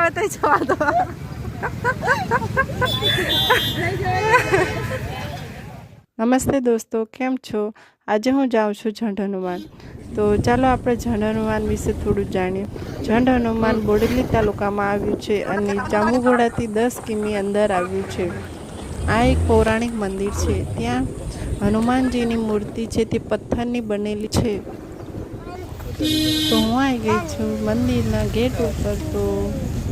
આવે તો જવા દો. નમસ્તે દોસ્તો, કેમ છો? આજે હું જાઉં છું ઝંડ હનુમાન. તો ચાલો આપણે ઝંડ હનુમાન વિશે થોડું જાણીએ. ઝંડ હનુમાન બોડેલી તાલુકામાં આવ્યું છે અને જાંબુઘોડાથી 10 કિમી અંદર આવ્યું છે. આ એક પૌરાણિક મંદિર છે. ત્યાં હનુમાનજીની મૂર્તિ છે તે પથ્થરની બનેલી છે. તો હું આવી ગઈ છું મંદિરના ગેટ ઉપર. તો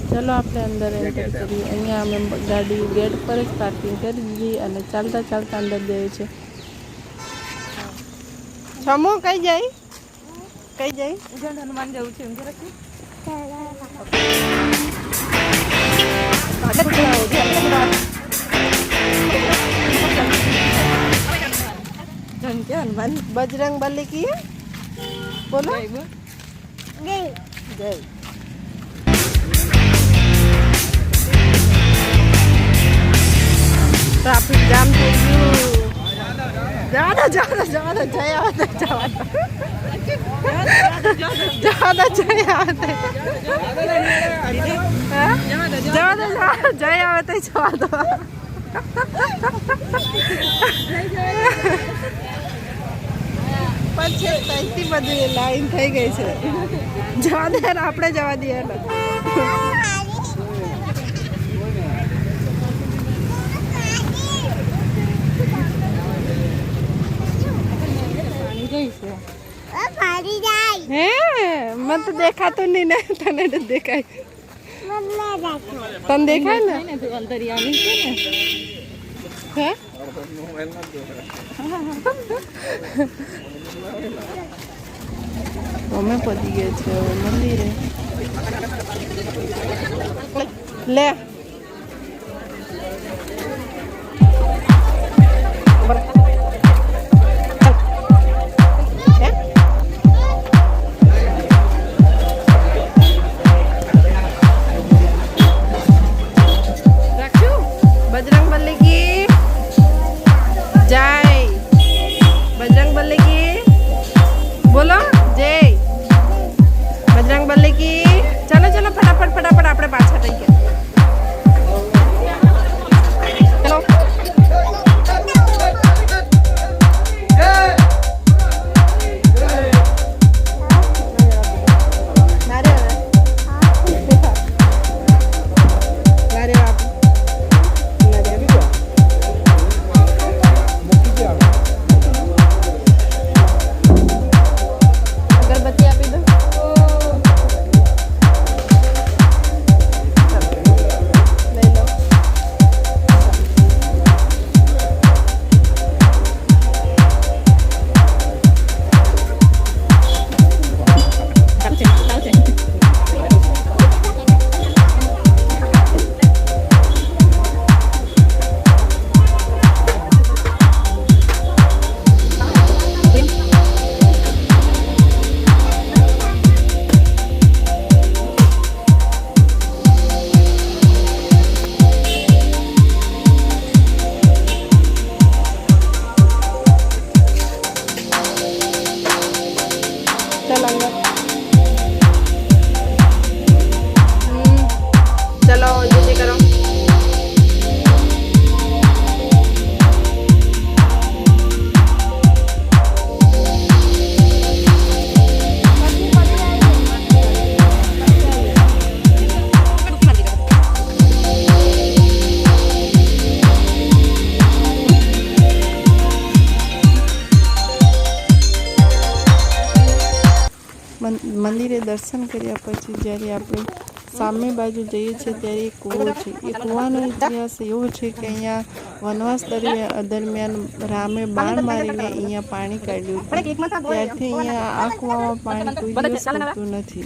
ચલો આપણે અંદર એન્ટર કરીએ. અહીંયા અમે ગાડી ગેટ પર જ પાર્કિંગ કરી દીધી અને ચાલતા ચાલતા અંદર જઈએ છીએ. છમો કઈ જાય? કઈ જાય? ઝંડ હનુમાન જવું છે એમ કે રાખી हनुमान बजरंग बली की है, बोलो जय जय. ट्रैफिक जाम થઈ ગયું. જવા દો જય આવે જવા દો જય આવે જય આવે તો જવા દો. પછી ત્યાંથી બધી લાઈન થઈ ગઈ છે. જવા દે આપણે જવા દઈએ. હે મને તો દેખાતું નહીં ને. તને તો દેખાય. તને દેખાય ને અંતરિયામી છે ને. હે અમે પડી ગયા છે મંદિરે. લે बजरंग बली की जय. बजरंग बली की बोलो जय. बजरंग बली की. चलो चलो फटाफट फटाफट આપણે પાછા થઈ ગયા. ચલો चलो जल्दी करो. મંદિરે દર્શન કર્યા પછી જ્યારે આપણે સામે બાજુ જઈએ છીએ ત્યારે એક કૂવો છે. એ કૂવાનો ઇતિહાસ એવો છે કે અહીંયા વનવાસ દરમિયાન રામે બાણ મારીને અહીંયા પાણી કાઢ્યું હતું. ત્યારથી અહીંયા આ કૂવામાં પાણી કોઈ દિવસ પૂરતું નથી.